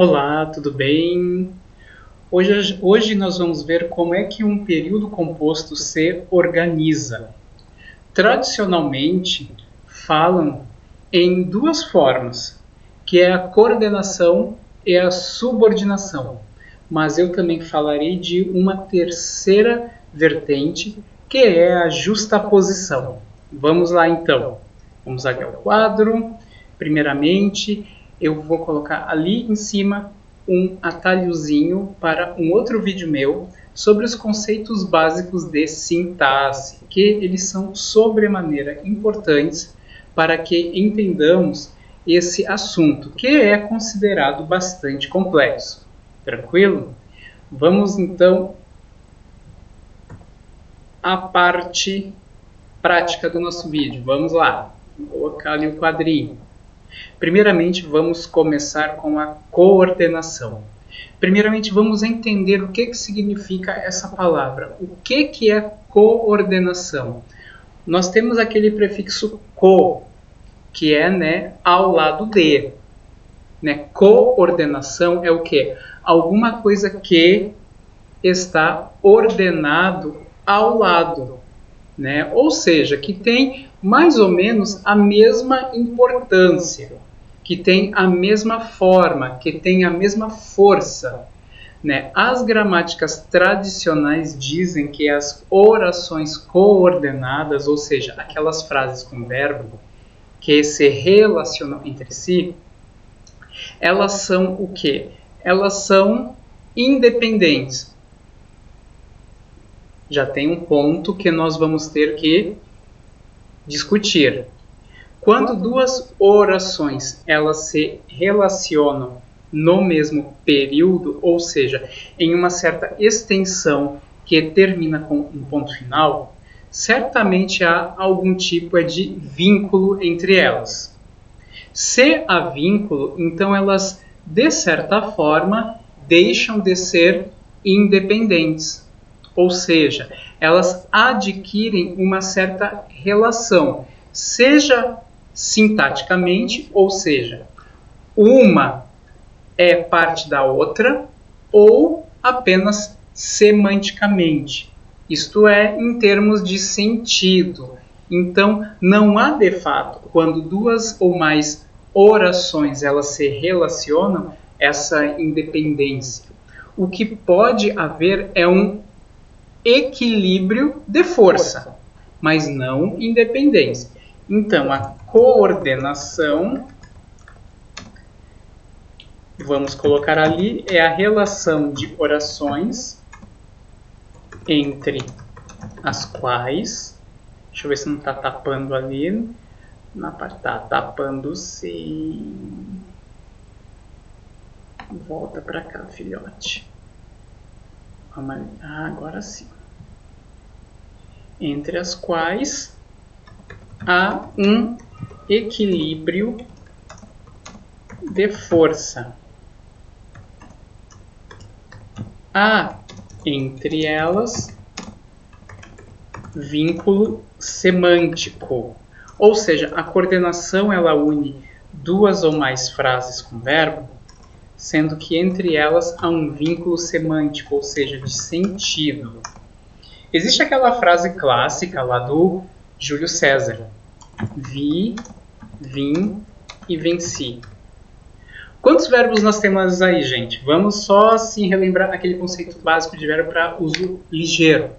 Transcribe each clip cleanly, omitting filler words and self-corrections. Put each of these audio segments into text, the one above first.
Olá, tudo bem? Hoje nós vamos ver como é que um período composto se organiza. Tradicionalmente, falam em duas formas, que é a coordenação e a subordinação. Mas eu também falarei de uma terceira vertente, que é a justaposição. Vamos lá então. Vamos aqui ao quadro. Primeiramente, eu vou colocar ali em cima um atalhozinho para um outro vídeo meu sobre os conceitos básicos de sintaxe, que eles são sobremaneira importantes para que entendamos esse assunto, que é considerado bastante complexo. Tranquilo? Vamos então à parte prática do nosso vídeo. Vamos lá. Vou colocar ali o quadrinho. Primeiramente, vamos começar com a coordenação. Primeiramente, vamos entender o que significa essa palavra. O que é coordenação? Nós temos aquele prefixo co, que é ao lado de. Coordenação é o quê? Alguma coisa que está ordenado ao lado. Ou seja, que tem mais ou menos a mesma importância, que tem a mesma forma, que tem a mesma força. As gramáticas tradicionais dizem que as orações coordenadas, ou seja, aquelas frases com verbo que se relacionam entre si, elas são o quê? Elas são independentes. Já tem um ponto que nós vamos ter que discutir. Quando duas orações elas se relacionam no mesmo período, ou seja, em uma certa extensão que termina com um ponto final, certamente há algum tipo de vínculo entre elas. Se há vínculo, então elas, de certa forma, deixam de ser independentes. Ou seja, elas adquirem uma certa relação, seja sintaticamente, ou seja, uma é parte da outra, ou apenas semanticamente, isto é, em termos de sentido. Então, não há de fato, quando duas ou mais orações elas se relacionam, essa independência. O que pode haver é um equilíbrio de força, mas não independência. Então, a coordenação, vamos colocar ali, é a relação de orações entre as quais, deixa eu ver se não está tapando ali, na parte está tapando sim. Volta para cá, filhote. Agora sim. Entre as quais há um equilíbrio de força. Há entre elas vínculo semântico. Ou seja, a coordenação ela une duas ou mais frases com verbo, sendo que entre elas há um vínculo semântico, ou seja, de sentido. Existe aquela frase clássica lá do Júlio César: vi, vim e venci. Quantos verbos nós temos aí, gente? Vamos só assim relembrar aquele conceito básico de verbo para uso ligeiro.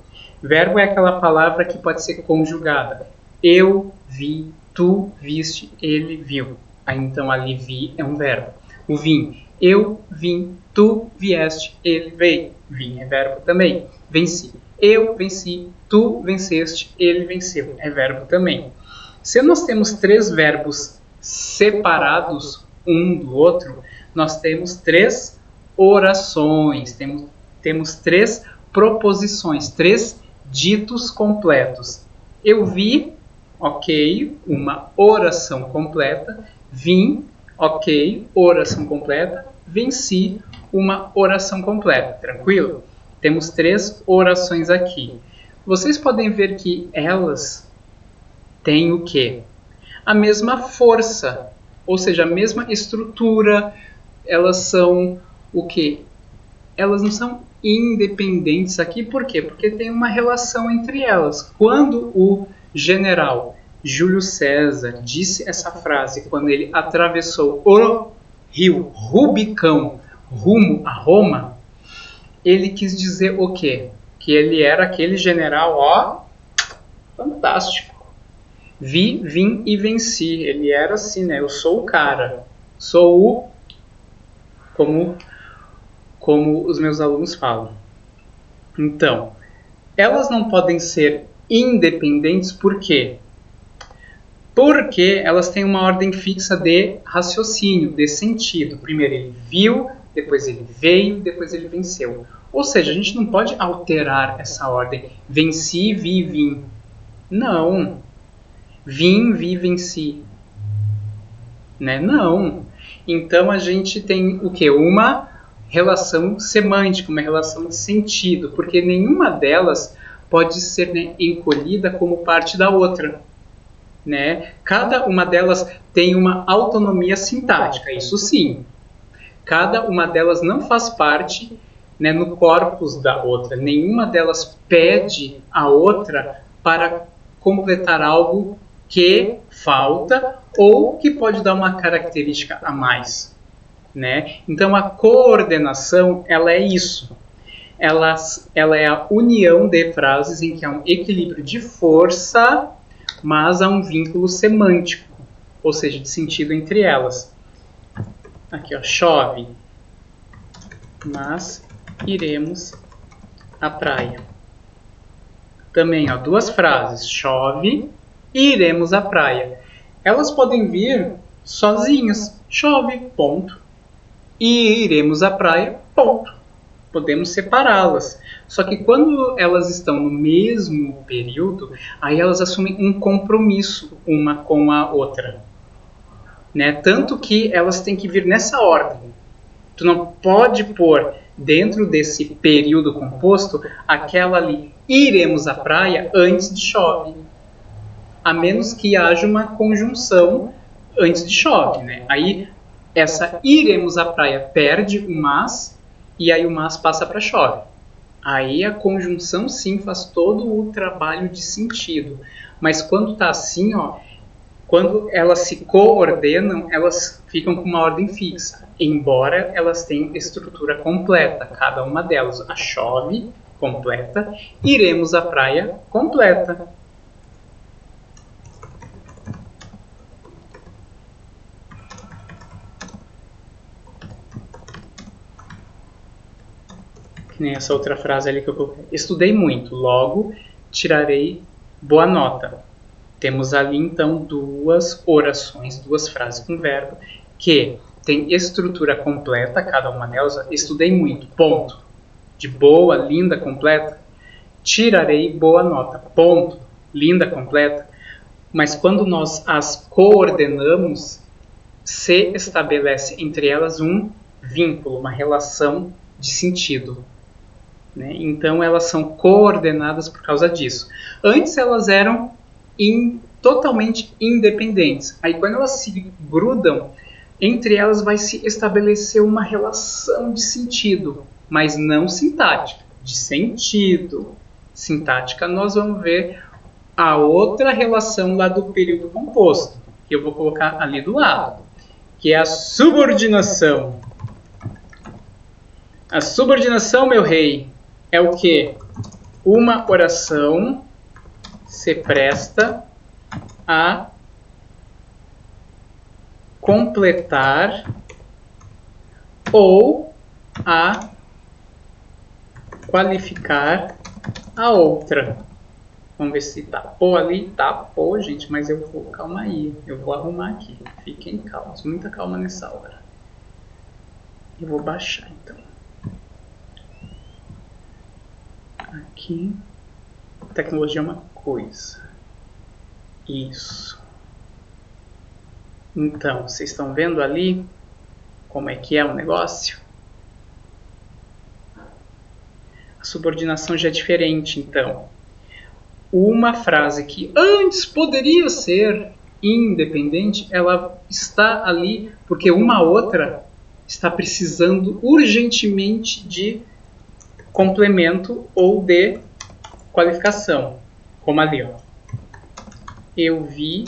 Verbo é aquela palavra que pode ser conjugada. Eu vi, tu viste, ele viu. Aí então ali vi é um verbo. O vim. Eu vim, tu vieste, ele veio. Vim é verbo também. Venci. Eu venci, tu venceste, ele venceu. É verbo também. Se nós temos três verbos separados um do outro, nós temos três orações, temos três proposições, três ditos completos. Eu vi, ok, uma oração completa. Vim, ok, oração completa. Venci, uma oração completa. Tranquilo? Temos três orações aqui. Vocês podem ver que elas têm o quê? A mesma força, ou seja, a mesma estrutura, elas são o quê? Elas não são independentes aqui, por quê? Porque tem uma relação entre elas. Quando o general Júlio César disse essa frase, quando ele atravessou o rio Rubicão rumo a Roma, ele quis dizer o quê? Que ele era aquele general, ó, fantástico. Vi, vim e venci. Ele era assim, né? Eu sou o cara. Sou o... Como os meus alunos falam. Então, elas não podem ser independentes por quê? Porque elas têm uma ordem fixa de raciocínio, de sentido. Primeiro ele viu, depois ele veio, depois ele venceu. Ou seja, a gente não pode alterar essa ordem. Venci, vi, vim. Não. Vim, vi, venci. Né? Não. Então a gente tem o quê? Uma relação semântica, uma relação de sentido, porque nenhuma delas pode ser, né, encolhida como parte da outra. Né? Cada uma delas tem uma autonomia sintática, isso sim. Cada uma delas não faz parte, né, no corpus da outra. Nenhuma delas pede a outra para completar algo que falta ou que pode dar uma característica a mais. Né? Então a coordenação, ela é isso. Ela é a união de frases em que há um equilíbrio de força, mas há um vínculo semântico, ou seja, de sentido entre elas. Aqui, ó, chove, mas iremos à praia. Também, ó, duas frases, chove e iremos à praia. Elas podem vir sozinhas, chove, ponto. E iremos à praia, ponto. Podemos separá-las. Só que quando elas estão no mesmo período, aí elas assumem um compromisso uma com a outra. Né? Tanto que elas têm que vir nessa ordem. Tu não pode pôr dentro desse período composto aquela ali, iremos à praia antes de chove. A menos que haja uma conjunção antes de chove. Né? Aí essa iremos à praia perde o mas, e aí o mas passa para chove. Aí a conjunção sim faz todo o trabalho de sentido. Mas quando está assim, ó, quando elas se coordenam, elas ficam com uma ordem fixa. Embora elas tenham estrutura completa, cada uma delas. A chove, completa. Iremos à praia, completa. Que nem essa outra frase ali que eu coloquei. Estudei muito, logo tirarei boa nota. Temos ali então duas orações, duas frases com verbo, que tem estrutura completa, cada uma delas. Estudei muito, ponto. De boa, linda, completa. Tirarei boa nota, ponto. Linda, completa. Mas quando nós as coordenamos, se estabelece entre elas um vínculo, uma relação de sentido. Né? Então elas são coordenadas por causa disso. Antes elas eram totalmente independentes. Aí quando elas se grudam, entre elas vai se estabelecer uma relação de sentido, mas não sintática, de sentido. Sintática nós vamos ver a outra relação lá do período composto, que eu vou colocar ali do lado, que é a subordinação. A subordinação, meu rei, é o que? Uma oração se presta a completar ou a qualificar a outra. Vamos ver se tapou ali. Tapou, gente, mas eu vou... Calma aí. Eu vou arrumar aqui. Fiquem calmos. Muita calma nessa hora. Eu vou baixar, então. Aqui. Tecnologia é uma coisa. Isso. Então, vocês estão vendo ali como é que é o negócio? A subordinação já é diferente, então. Uma frase que antes poderia ser independente, ela está ali porque uma outra está precisando urgentemente de complemento ou de qualificação, como ali, ó. Eu vi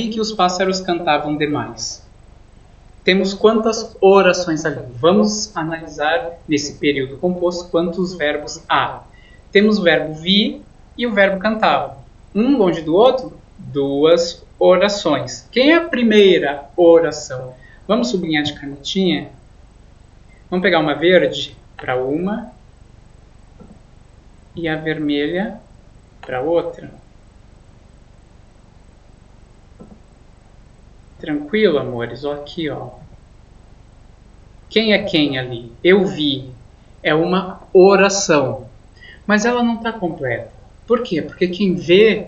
que os pássaros cantavam demais. Temos quantas orações ali? Vamos analisar nesse período composto quantos verbos há. Temos o verbo vi e o verbo cantava. Um longe do outro, duas orações. Quem é a primeira oração? Vamos sublinhar de canetinha? Vamos pegar uma verde para uma e a vermelha para outra. Tranquilo, amores? Ó, aqui, ó. Quem é quem ali? Eu vi. É uma oração. Mas ela não está completa. Por quê? Porque quem vê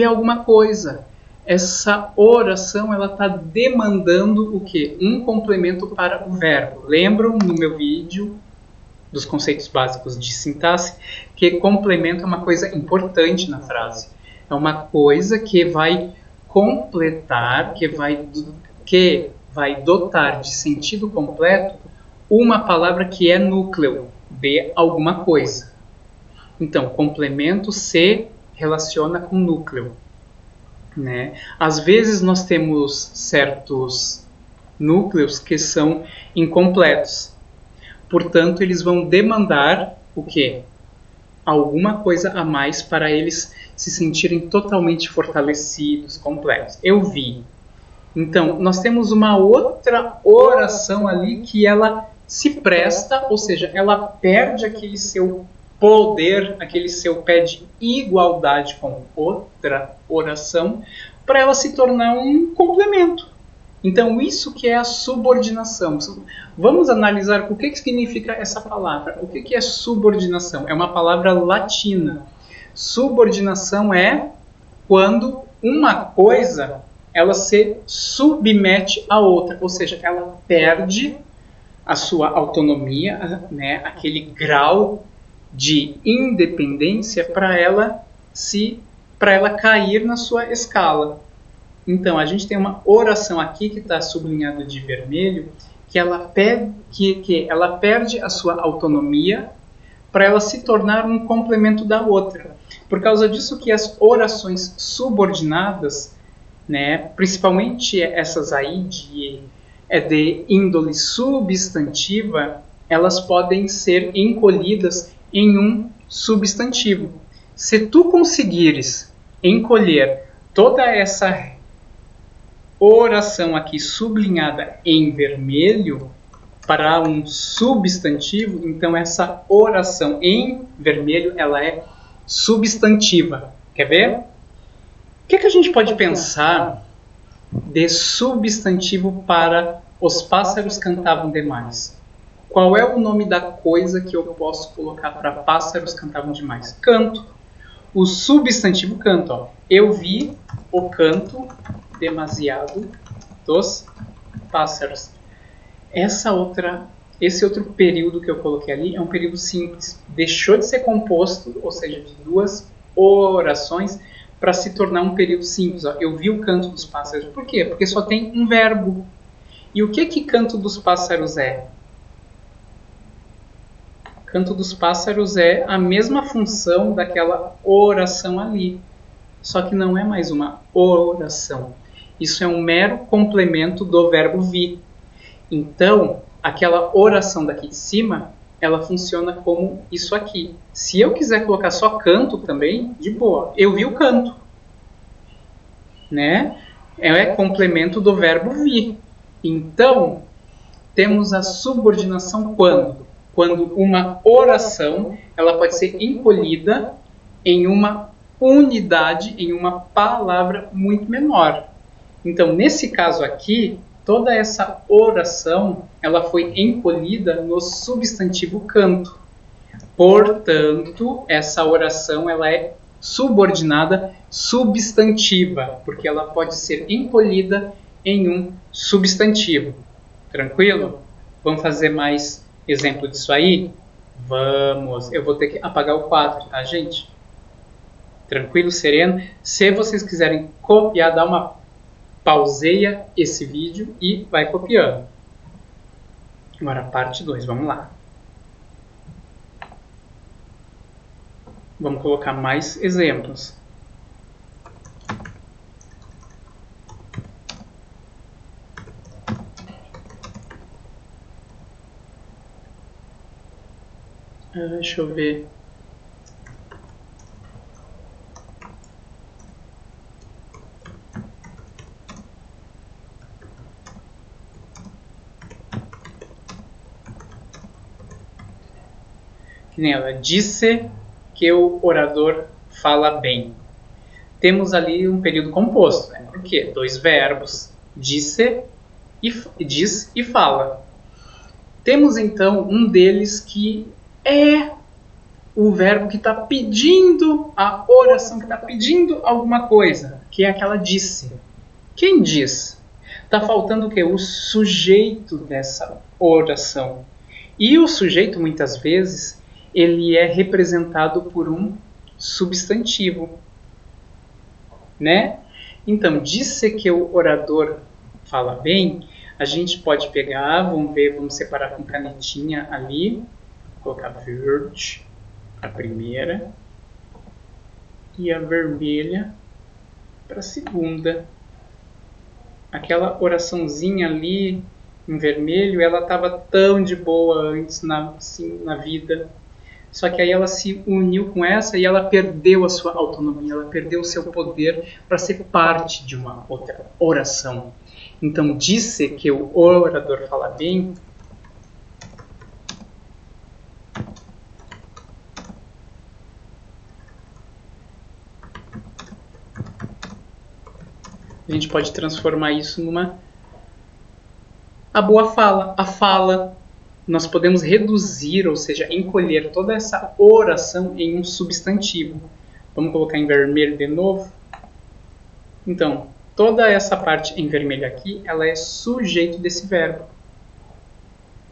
alguma coisa. Essa oração ela está demandando o quê? Um complemento para o verbo. Lembram no meu vídeo dos conceitos básicos de sintaxe que complemento é uma coisa importante na frase. É uma coisa que vai completar, que vai dotar de sentido completo uma palavra que é núcleo de alguma coisa. Então, complemento se relaciona com núcleo, né? Às vezes nós temos certos núcleos que são incompletos. Portanto, eles vão demandar o quê? Alguma coisa a mais para eles se sentirem totalmente fortalecidos, completos. Eu vi. Então, nós temos uma outra oração ali que ela se presta, ou seja, ela perde aquele seu poder, aquele seu pé de igualdade com outra oração, para ela se tornar um complemento. Então, isso que é a subordinação. Vamos analisar o que significa essa palavra. O que é subordinação? É uma palavra latina. Subordinação é quando uma coisa ela se submete à outra, ou seja, ela perde a sua autonomia, né, aquele grau de independência para ela cair na sua escala. Então, a gente tem uma oração aqui que está sublinhada de vermelho, que ela perde a sua autonomia para ela se tornar um complemento da outra. Por causa disso que as orações subordinadas, né, principalmente essas aí de índole substantiva, elas podem ser encolhidas em um substantivo. Se tu conseguires encolher toda essa oração aqui sublinhada em vermelho para um substantivo, então essa oração em vermelho ela é substantiva. Quer ver? O que a gente pode pensar de substantivo para os pássaros cantavam demais? Qual é o nome da coisa que eu posso colocar para pássaros cantavam demais? Canto. O substantivo canto. Ó. Eu vi o canto demasiado dos pássaros. Esse outro período que eu coloquei ali é um período simples. Deixou de ser composto, ou seja, de duas orações, para se tornar um período simples. Ó. Eu vi o canto dos pássaros. Por quê? Porque só tem um verbo. E o que canto dos pássaros é? Canto dos pássaros é a mesma função daquela oração ali. Só que não é mais uma oração. Isso é um mero complemento do verbo vi. Então, aquela oração daqui de cima, ela funciona como isso aqui. Se eu quiser colocar só canto também, de boa. Eu vi o canto. Né? É complemento do verbo vi. Então, temos a subordinação quando? Quando uma oração ela pode ser encolhida em uma unidade, em uma palavra muito menor. Então, nesse caso aqui, toda essa oração ela foi encolhida no substantivo canto. Portanto, essa oração ela é subordinada substantiva, porque ela pode ser encolhida em um substantivo. Tranquilo? Vamos fazer mais exemplo disso aí? Vamos. Eu vou ter que apagar o quadro, tá, gente? Tranquilo, sereno. Se vocês quiserem copiar, dá uma pauseia esse vídeo e vai copiando. Agora, parte 2, vamos lá. Vamos colocar mais exemplos. Deixa eu ver. Que nem ela disse que o orador fala bem. Temos ali um período composto, né? Por quê? 2 verbos, disse diz e fala. Temos então um deles que é o verbo que está pedindo a oração, que está pedindo alguma coisa, que é aquela disse. Quem diz? Está faltando o quê? O sujeito dessa oração. E o sujeito, muitas vezes, ele é representado por um substantivo, né? Então, disse que o orador fala bem, a gente pode pegar, vamos ver, vamos separar com canetinha ali, colocar verde, a primeira, e a vermelha para a segunda. Aquela oraçãozinha ali em vermelho, ela estava tão de boa antes na vida. Só que aí ela se uniu com essa e ela perdeu a sua autonomia, ela perdeu o seu poder para ser parte de uma outra oração. Então, disse que o orador fala bem. A gente pode transformar isso numa a boa fala, a fala. Nós podemos reduzir, ou seja, encolher toda essa oração em um substantivo. Vamos colocar em vermelho de novo. Então, toda essa parte em vermelho aqui, ela é sujeito desse verbo,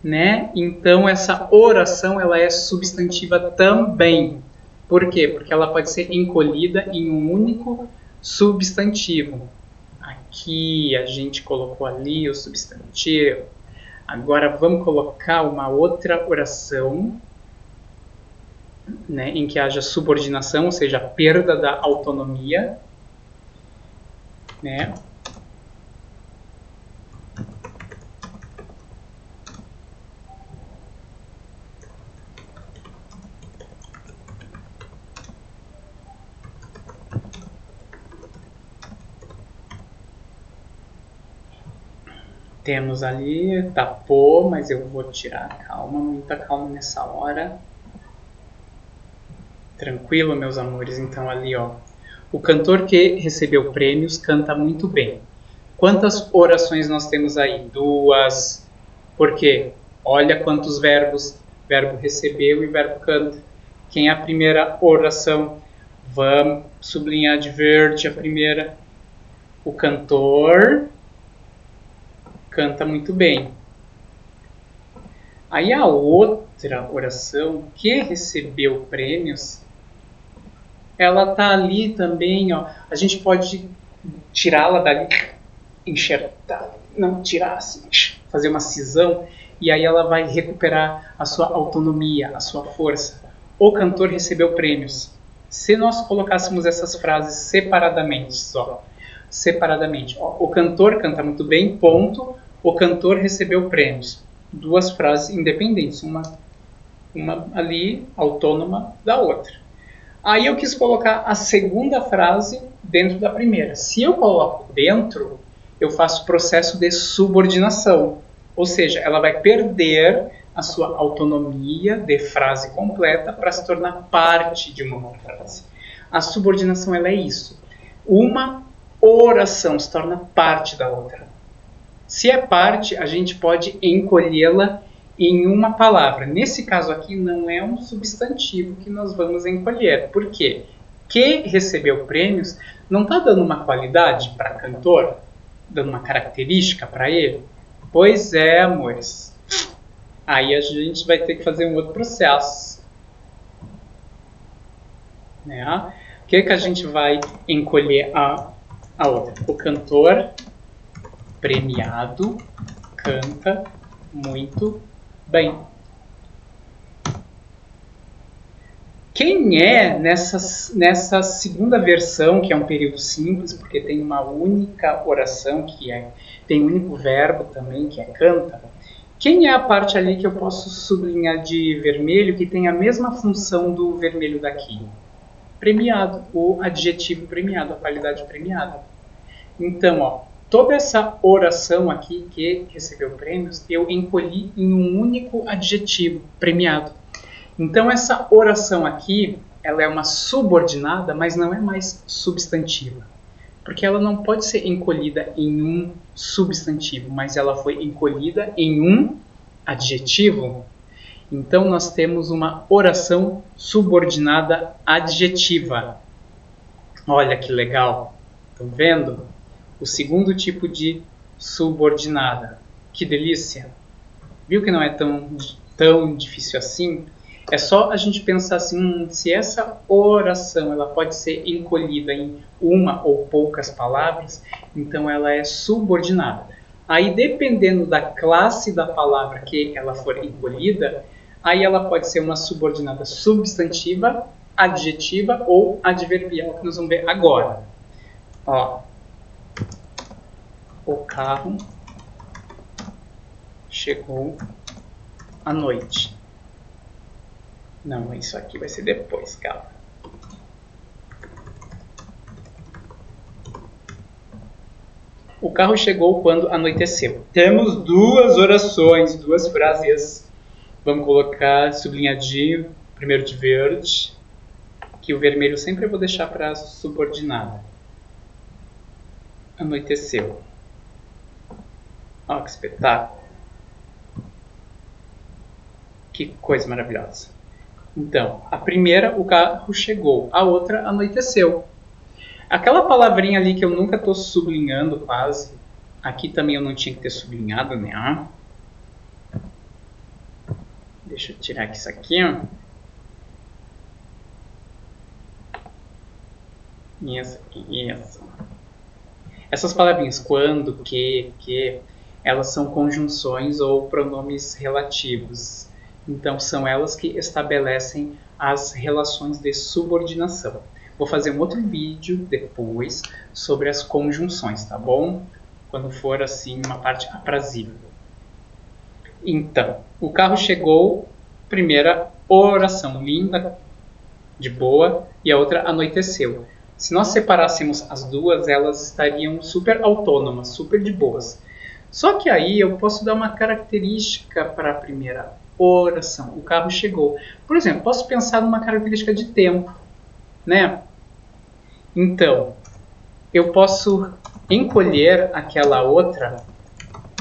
né? Então, essa oração, ela é substantiva também. Por quê? Porque ela pode ser encolhida em um único substantivo. Aqui a gente colocou ali o substantivo. Agora vamos colocar uma outra oração, né, em que haja subordinação, ou seja, a perda da autonomia, né? Temos ali, tapou, mas eu vou tirar, calma, muita calma nessa hora. Tranquilo, meus amores, então ali, ó. O cantor que recebeu prêmios canta muito bem. Quantas orações nós temos aí? 2. Por quê? Olha quantos verbos. Verbo recebeu e verbo canta. Quem é a primeira oração? Vamos sublinhar de verde a primeira. O cantor canta muito bem. Aí a outra oração, que recebeu prêmios, ela tá ali também, ó. A gente pode tirá-la dali, enxertar, não tirar assim, fazer uma cisão, e aí ela vai recuperar a sua autonomia, a sua força. O cantor recebeu prêmios. Se nós colocássemos essas frases separadamente, o cantor canta muito bem, ponto. O cantor recebeu prêmios. 2 frases independentes, uma ali autônoma da outra. Aí eu quis colocar a segunda frase dentro da primeira. Se eu coloco dentro, eu faço processo de subordinação. Ou seja, ela vai perder a sua autonomia de frase completa para se tornar parte de uma outra frase. A subordinação, ela é isso. Uma oração se torna parte da outra. Se é parte, a gente pode encolhê-la em uma palavra. Nesse caso aqui, não é um substantivo que nós vamos encolher. Por quê? Que recebeu prêmios não está dando uma qualidade para cantor? Dando uma característica para ele? Pois é, amores. Aí a gente vai ter que fazer um outro processo. Né? O que a gente vai encolher a outra? O cantor premiado canta muito bem. Quem é nessa segunda versão, que é um período simples, porque tem uma única oração, tem um único verbo também, que é canta, quem é a parte ali que eu posso sublinhar de vermelho, que tem a mesma função do vermelho daqui? Premiado, o adjetivo premiado, a qualidade premiada. Então, ó, toda essa oração aqui que recebeu prêmios, eu encolhi em um único adjetivo, premiado. Então, essa oração aqui, ela é uma subordinada, mas não é mais substantiva. Porque ela não pode ser encolhida em um substantivo, mas ela foi encolhida em um adjetivo. Então, nós temos uma oração subordinada adjetiva. Olha que legal. Estão vendo? O segundo tipo de subordinada. Que delícia! Viu que não é tão difícil assim? É só a gente pensar assim, se essa oração ela pode ser encolhida em uma ou poucas palavras, então ela é subordinada. Aí, dependendo da classe da palavra que ela for encolhida, aí ela pode ser uma subordinada substantiva, adjetiva ou adverbial, que nós vamos ver agora. Ó, o carro chegou à noite. Não, isso aqui vai ser depois, calma. O carro chegou quando anoiteceu. Temos duas orações, duas frases. Vamos colocar sublinhadinho, primeiro de verde, que o vermelho sempre eu vou deixar para subordinada. Anoiteceu. Olha que espetáculo. Que coisa maravilhosa. Então, a primeira, o carro chegou. A outra, anoiteceu. Aquela palavrinha ali que eu nunca estou sublinhando quase. Aqui também eu não tinha que ter sublinhado, né? Deixa eu tirar aqui isso aqui. Ó. Isso aqui, isso. Essas palavrinhas, quando, que, elas são conjunções ou pronomes relativos. Então, são elas que estabelecem as relações de subordinação. Vou fazer um outro vídeo depois sobre as conjunções, tá bom? Quando for, assim, uma parte aprazível. Então, o carro chegou, primeira oração linda, de boa, e a outra anoiteceu. Se nós separássemos as duas, elas estariam super autônomas, super de boas. Só que aí eu posso dar uma característica para a primeira oração. O carro chegou. Por exemplo, posso pensar numa característica de tempo, né? Então, eu posso encolher aquela outra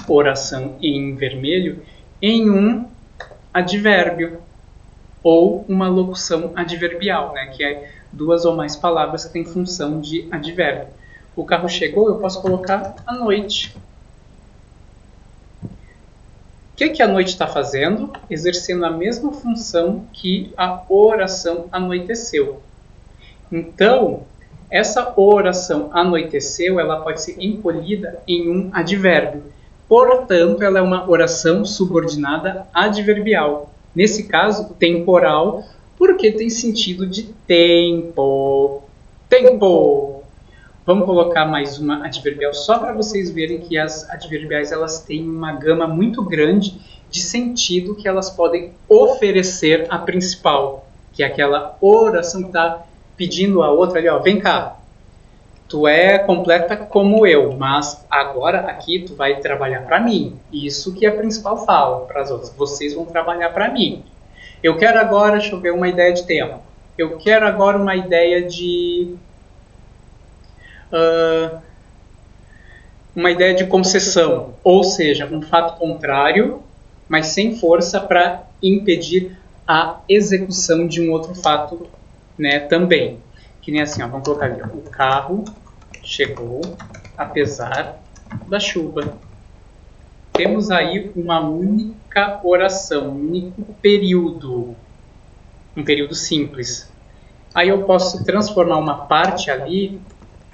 oração em vermelho em um advérbio ou uma locução adverbial, né? Que é duas ou mais palavras que têm função de advérbio. O carro chegou, eu posso colocar à noite. O que a noite está fazendo? Exercendo a mesma função que a oração anoiteceu. Então, essa oração anoiteceu, ela pode ser encolhida em um advérbio. Portanto, ela é uma oração subordinada adverbial. Nesse caso, temporal, porque tem sentido de tempo. Tempo! Vamos colocar mais uma adverbial só para vocês verem que as adverbiais elas têm uma gama muito grande de sentido que elas podem oferecer à principal, que é aquela oração que está pedindo a outra ali, ó, vem cá, tu é completa como eu, mas agora aqui tu vai trabalhar para mim. Isso que a principal fala para as outras, vocês vão trabalhar para mim. Eu quero agora, deixa eu ver, uma ideia de tempo. Eu quero agora uma ideia de... uma ideia de concessão, ou seja, um fato contrário, mas sem força para impedir a execução de um outro fato, né, também. Que nem assim, ó, vamos colocar ali, ó, o carro chegou apesar da chuva. temos aí uma única oração, um único período, um período simples. Aí eu posso transformar uma parte ali,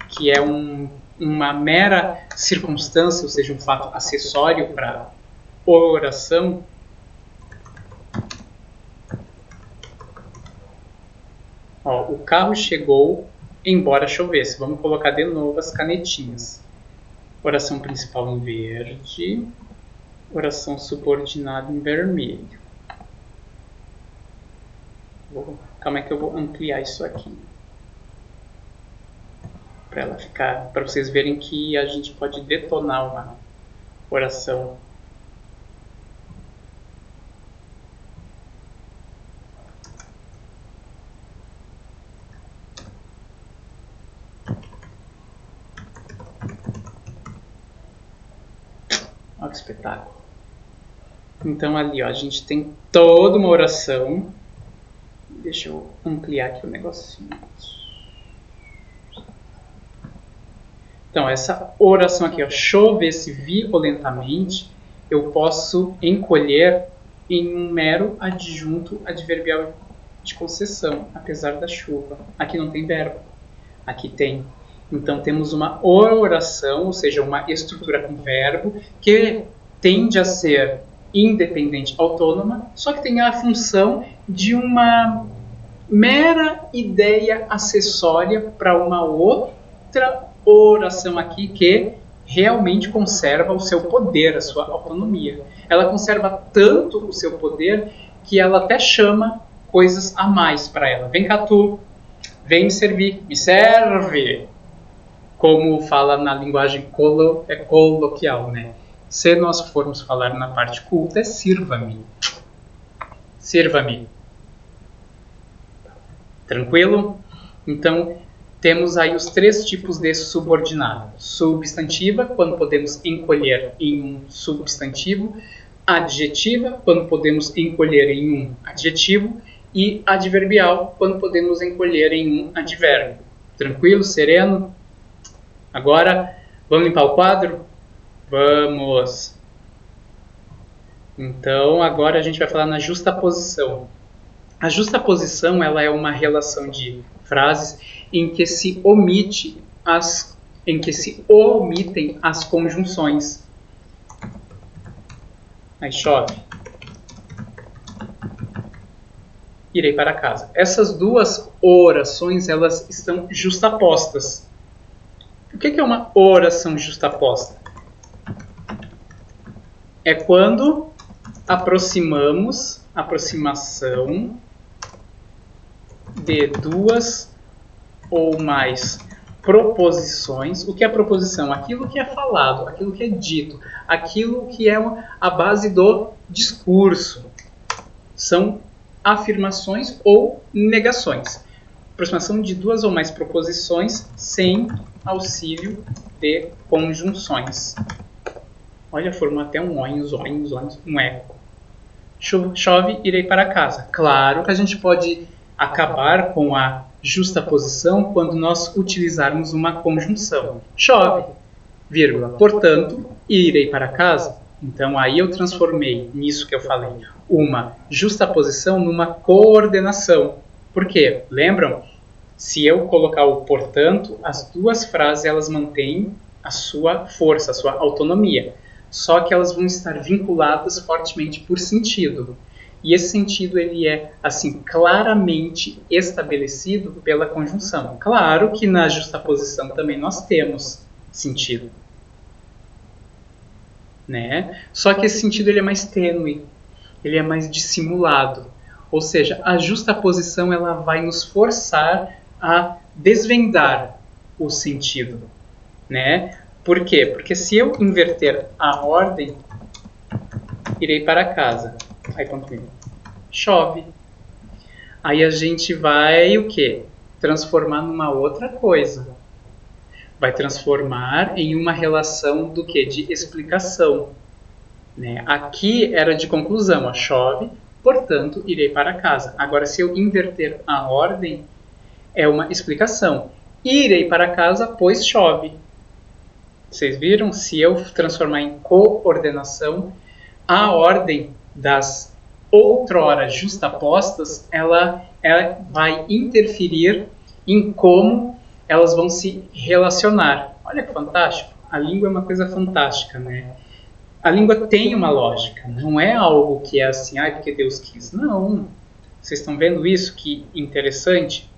que é uma mera circunstância, ou seja, um fato acessório para a oração. Ó, o carro chegou, embora chovesse. Vamos colocar de novo as canetinhas. Oração principal em verde, oração subordinada em vermelho. Calma aí que eu vou ampliar isso aqui. Para ela ficar, para vocês verem que a gente pode detonar uma oração. Olha que espetáculo. Então ali, ó, a gente tem toda uma oração. Deixa eu ampliar aqui o negocinho. Então, essa oração aqui, ó, chovesse violentamente, eu posso encolher em um mero adjunto adverbial de concessão, apesar da chuva. Aqui não tem verbo, aqui tem. Então, temos uma oração, ou seja, uma estrutura com verbo, que tende a ser independente, autônoma, só que tem a função de uma mera ideia acessória para uma outra oração aqui que realmente conserva o seu poder, a sua autonomia. Ela conserva tanto o seu poder que ela até chama coisas a mais para ela. Vem cá tu, vem me servir, me serve. Como fala na linguagem coloquial, né? Se nós formos falar na parte culta, é sirva-me. Sirva-me. Tranquilo? Então, temos aí os três tipos de subordinado. Substantiva, quando podemos encolher em um substantivo. Adjetiva, quando podemos encolher em um adjetivo. E adverbial, quando podemos encolher em um advérbio. Tranquilo? Sereno? Agora, vamos limpar o quadro? Vamos! Então, agora a gente vai falar na justaposição. A justaposição ela é uma relação de frases em que se omitem as conjunções. Aí chove. Irei para casa. Essas duas orações elas estão justapostas. O que é uma oração justaposta? É quando aproximação de duas ou mais proposições. O que é proposição? Aquilo que é falado, aquilo que é dito, aquilo que é a base do discurso. São afirmações ou negações. Aproximação de duas ou mais proposições sem auxílio de conjunções. Olha, formou até um oinhos, um eco. Chove, irei para casa. Claro que a gente pode acabar com a justaposição quando nós utilizarmos uma conjunção. Chove, vírgula, portanto, irei para casa. Então, aí eu transformei nisso que eu falei, uma justaposição numa coordenação. Por quê? Lembram? Se eu colocar o portanto, as duas frases elas mantêm a sua força, a sua autonomia. Só que elas vão estar vinculadas fortemente por sentido. E esse sentido ele é assim claramente estabelecido pela conjunção. Claro que na justaposição também nós temos sentido, né? Só que esse sentido ele é mais tênue, ele é mais dissimulado. Ou seja, a justaposição ela vai nos forçar a desvendar o sentido, né? Por quê? Porque se eu inverter a ordem, irei para casa. Aí continua. Chove. Aí a gente vai o quê? Transformar numa outra coisa. Vai transformar em uma relação do quê? De explicação. Né? Aqui era de conclusão. Ó, chove, portanto, irei para casa. Agora, se eu inverter a ordem, é uma explicação. Irei para casa, pois chove. Vocês viram? Se eu transformar em coordenação, a ordem das outrora justapostas, ela vai interferir em como elas vão se relacionar. Olha que fantástico. A língua é uma coisa fantástica, né? A língua tem uma lógica, não é algo que é assim, porque Deus quis. Não. Vocês estão vendo isso? Que interessante.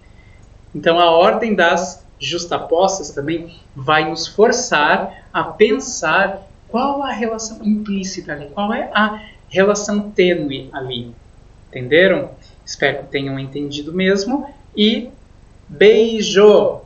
Então, a ordem das justapostas também vai nos forçar a pensar qual a relação implícita ali, qual é a relação tênue ali. Entenderam? Espero que tenham entendido mesmo. E beijo!